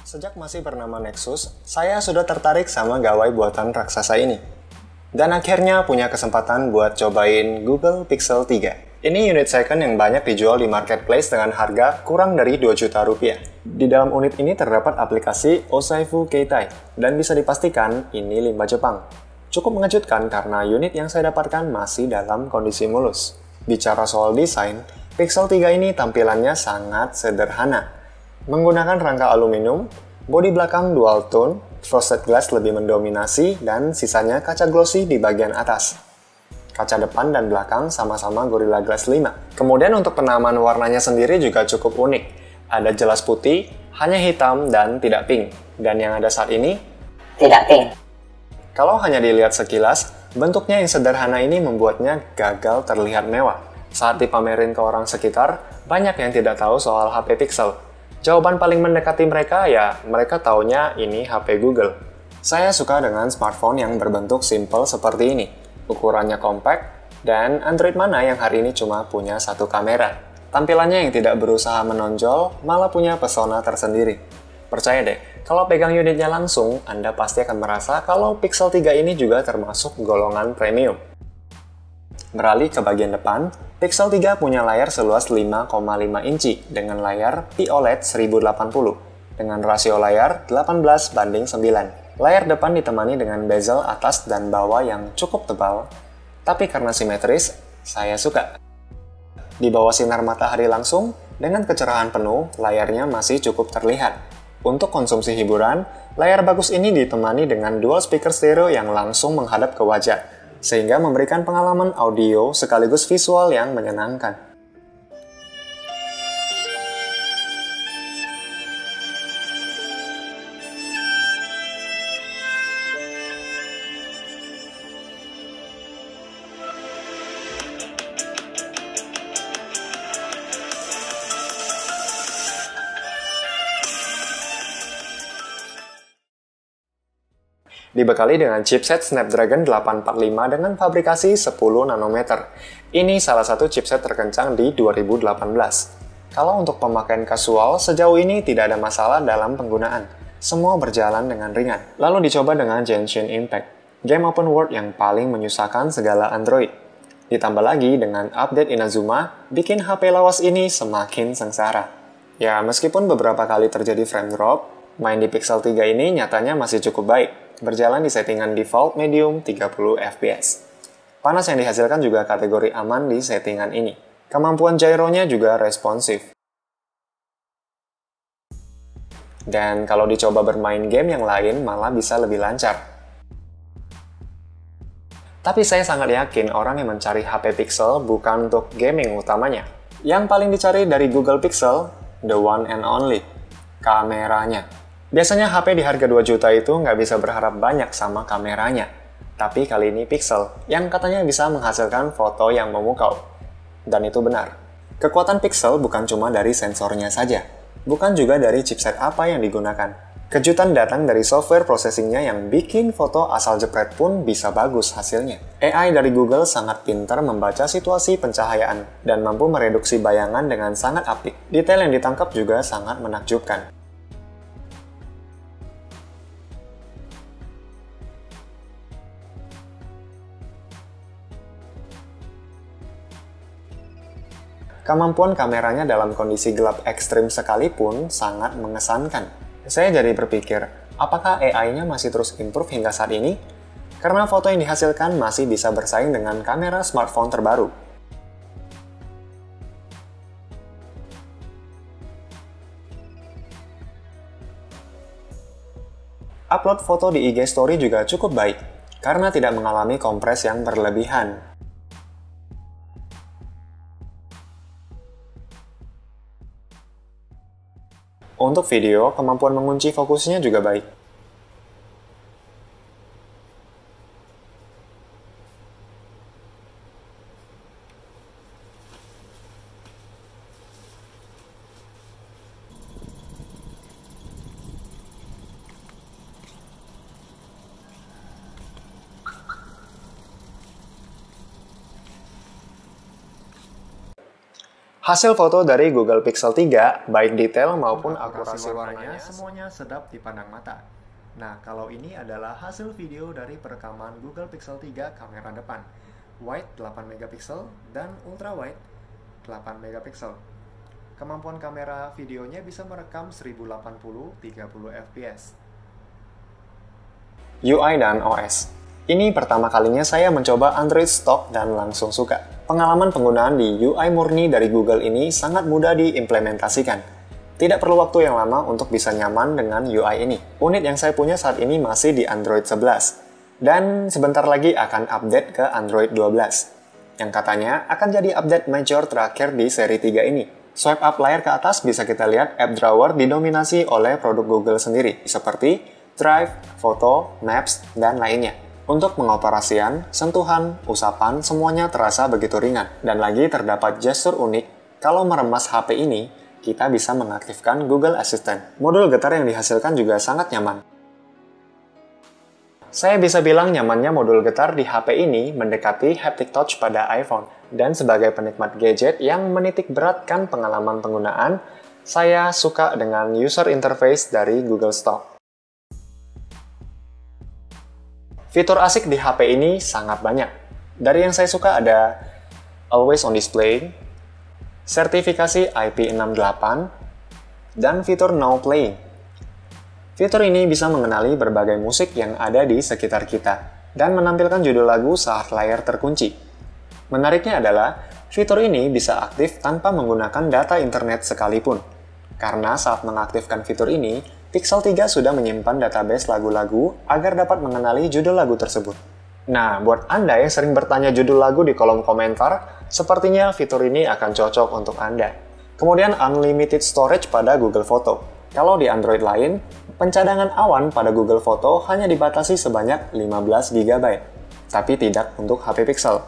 Sejak masih bernama Nexus, saya sudah tertarik sama gawai buatan raksasa ini. Dan akhirnya punya kesempatan buat cobain Google Pixel 3. Ini unit second yang banyak dijual di marketplace dengan harga kurang dari 2 juta rupiah. Di dalam unit ini terdapat aplikasi Osaifu Keitai, dan bisa dipastikan ini limbah Jepang. Cukup mengejutkan karena unit yang saya dapatkan masih dalam kondisi mulus. Bicara soal desain, Pixel 3 ini tampilannya sangat sederhana. Menggunakan rangka aluminium, bodi belakang dual tone, frosted glass lebih mendominasi, dan sisanya kaca glossy di bagian atas. Kaca depan dan belakang sama-sama Gorilla Glass 5. Kemudian untuk penamaan warnanya sendiri juga cukup unik. Ada jelas putih, hanya hitam, dan tidak pink. Dan yang ada saat ini, tidak pink. Kalau hanya dilihat sekilas, bentuknya yang sederhana ini membuatnya gagal terlihat mewah. Saat dipamerin ke orang sekitar, banyak yang tidak tahu soal HP Pixel. Jawaban paling mendekati mereka ya, mereka taunya ini HP Google. Saya suka dengan smartphone yang berbentuk simple seperti ini. Ukurannya compact, dan Android mana yang hari ini cuma punya satu kamera. Tampilannya yang tidak berusaha menonjol, malah punya pesona tersendiri. Percaya deh, kalau pegang unitnya langsung, Anda pasti akan merasa kalau Pixel 3 ini juga termasuk golongan premium. Beralih ke bagian depan, Pixel 3 punya layar seluas 5,5 inci dengan layar POLED 1080 dengan rasio layar 18:9. Layar depan ditemani dengan bezel atas dan bawah yang cukup tebal, tapi karena simetris, saya suka. Di bawah sinar matahari langsung, dengan kecerahan penuh, layarnya masih cukup terlihat. Untuk konsumsi hiburan, layar bagus ini ditemani dengan dual speaker stereo yang langsung menghadap ke wajah, sehingga memberikan pengalaman audio sekaligus visual yang menyenangkan. Dibekali dengan chipset Snapdragon 845 dengan fabrikasi 10 nanometer. Ini salah satu chipset terkencang di 2018. Kalau untuk pemakaian kasual, sejauh ini tidak ada masalah dalam penggunaan. Semua berjalan dengan ringan. Lalu dicoba dengan Genshin Impact, game open world yang paling menyusahkan segala Android. Ditambah lagi dengan update Inazuma, bikin HP lawas ini semakin sengsara. Ya, meskipun beberapa kali terjadi frame drop, main di Pixel 3 ini nyatanya masih cukup baik. Berjalan di settingan default medium 30 fps. Panas yang dihasilkan juga kategori aman di settingan ini. Kemampuan gyronya juga responsif. Dan kalau dicoba bermain game yang lain malah bisa lebih lancar. Tapi saya sangat yakin orang yang mencari HP Pixel bukan untuk gaming utamanya. Yang paling dicari dari Google Pixel, the one and only, kameranya. Biasanya HP di harga 2 juta itu nggak bisa berharap banyak sama kameranya. Tapi kali ini Pixel, yang katanya bisa menghasilkan foto yang memukau. Dan itu benar. Kekuatan Pixel bukan cuma dari sensornya saja. Bukan juga dari chipset apa yang digunakan. Kejutan datang dari software processingnya yang bikin foto asal jepret pun bisa bagus hasilnya. AI dari Google sangat pintar membaca situasi pencahayaan dan mampu mereduksi bayangan dengan sangat apik. Detail yang ditangkap juga sangat menakjubkan. Kemampuan kameranya dalam kondisi gelap ekstrim sekalipun sangat mengesankan. Saya jadi berpikir, apakah AI-nya masih terus improve hingga saat ini? Karena foto yang dihasilkan masih bisa bersaing dengan kamera smartphone terbaru. Upload foto di IG Story juga cukup baik, karena tidak mengalami kompres yang berlebihan. Untuk video, kemampuan mengunci fokusnya juga baik. Hasil foto dari Google Pixel 3, baik detail maupun akurasi warnanya, semuanya sedap dipandang mata. Nah, kalau ini adalah hasil video dari perekaman Google Pixel 3 kamera depan. Wide 8 megapiksel dan ultra wide 8 megapiksel. Kemampuan kamera videonya bisa merekam 1080 30 fps. UI dan OS. Ini pertama kalinya saya mencoba Android stock dan langsung suka. Pengalaman penggunaan di UI murni dari Google ini sangat mudah diimplementasikan. Tidak perlu waktu yang lama untuk bisa nyaman dengan UI ini. Unit yang saya punya saat ini masih di Android 11. Dan sebentar lagi akan update ke Android 12. Yang katanya akan jadi update major terakhir di seri 3 ini. Swipe up layar ke atas bisa kita lihat app drawer didominasi oleh produk Google sendiri, seperti Drive, Foto, Maps, dan lainnya. Untuk pengoperasian, sentuhan, usapan, semuanya terasa begitu ringan. Dan lagi terdapat gestur unik, kalau meremas HP ini, kita bisa mengaktifkan Google Assistant. Modul getar yang dihasilkan juga sangat nyaman. Saya bisa bilang nyamannya modul getar di HP ini mendekati haptic touch pada iPhone. Dan sebagai penikmat gadget yang menitik beratkan pengalaman penggunaan, saya suka dengan user interface dari Google Stock. Fitur asik di HP ini sangat banyak. Dari yang saya suka ada Always on Display, sertifikasi IP68, dan fitur No Playing. Fitur ini bisa mengenali berbagai musik yang ada di sekitar kita, dan menampilkan judul lagu saat layar terkunci. Menariknya adalah, fitur ini bisa aktif tanpa menggunakan data internet sekalipun. Karena saat mengaktifkan fitur ini, Pixel 3 sudah menyimpan database lagu-lagu agar dapat mengenali judul lagu tersebut. Nah, buat Anda yang sering bertanya judul lagu di kolom komentar, sepertinya fitur ini akan cocok untuk Anda. Kemudian Unlimited Storage pada Google Photo. Kalau di Android lain, pencadangan awan pada Google Photo hanya dibatasi sebanyak 15 GB, tapi tidak untuk HP Pixel.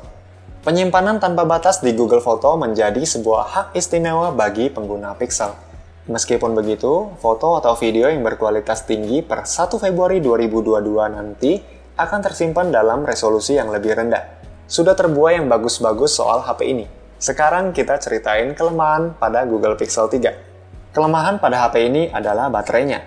Penyimpanan tanpa batas di Google Photo menjadi sebuah hak istimewa bagi pengguna Pixel. Meskipun begitu, foto atau video yang berkualitas tinggi per 1 Februari 2022 nanti akan tersimpan dalam resolusi yang lebih rendah. Sudah terbuai yang bagus-bagus soal HP ini. Sekarang kita ceritain kelemahan pada Google Pixel 3. Kelemahan pada HP ini adalah baterainya.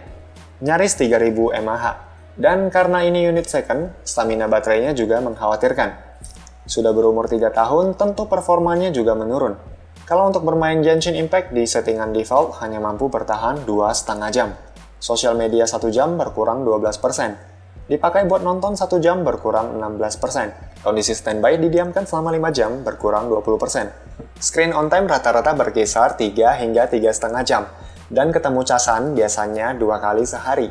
Nyaris 3000 mAh. Dan karena ini unit second, stamina baterainya juga mengkhawatirkan. Sudah berumur 3 tahun, tentu performanya juga menurun. Kalau untuk bermain Genshin Impact di settingan default hanya mampu bertahan 2,5 jam. Sosial media 1 jam berkurang 12%. Dipakai buat nonton 1 jam berkurang 16%. Kondisi standby didiamkan selama 5 jam berkurang 20%. Screen on time rata-rata berkisar 3 hingga 3,5 jam. Dan ketemu casan biasanya 2 kali sehari.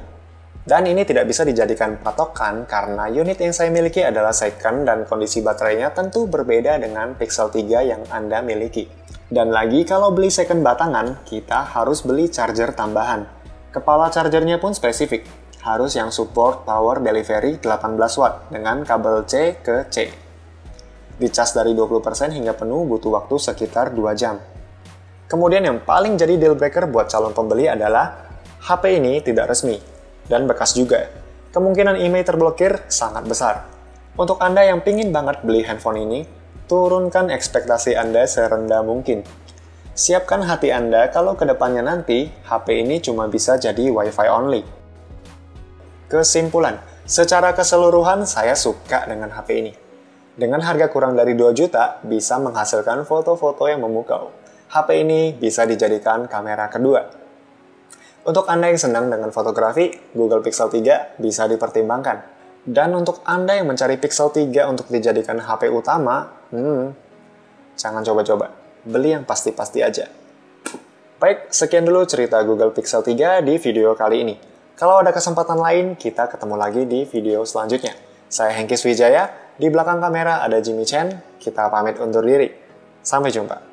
Dan ini tidak bisa dijadikan patokan karena unit yang saya miliki adalah second dan kondisi baterainya tentu berbeda dengan Pixel 3 yang Anda miliki. Dan lagi kalau beli second batangan, kita harus beli charger tambahan. Kepala chargernya pun spesifik, harus yang support power delivery 18 watt dengan kabel C ke C. Dicas dari 20% hingga penuh butuh waktu sekitar 2 jam. Kemudian yang paling jadi deal breaker buat calon pembeli adalah HP ini tidak resmi dan bekas juga. Kemungkinan email terblokir sangat besar. Untuk Anda yang pingin banget beli handphone ini, turunkan ekspektasi Anda serendah mungkin. Siapkan hati Anda kalau kedepannya nanti HP ini cuma bisa jadi Wi-Fi only. Kesimpulan, secara keseluruhan saya suka dengan HP ini. Dengan harga kurang dari 2 juta, bisa menghasilkan foto-foto yang memukau. HP ini bisa dijadikan kamera kedua. Untuk Anda yang senang dengan fotografi, Google Pixel 3 bisa dipertimbangkan. Dan untuk Anda yang mencari Pixel 3 untuk dijadikan HP utama, jangan coba-coba. Beli yang pasti-pasti aja. Baik, sekian dulu cerita Google Pixel 3 di video kali ini. Kalau ada kesempatan lain, kita ketemu lagi di video selanjutnya. Saya Hengki Swijaya, di belakang kamera ada Jimmy Chen, kita pamit undur diri. Sampai jumpa.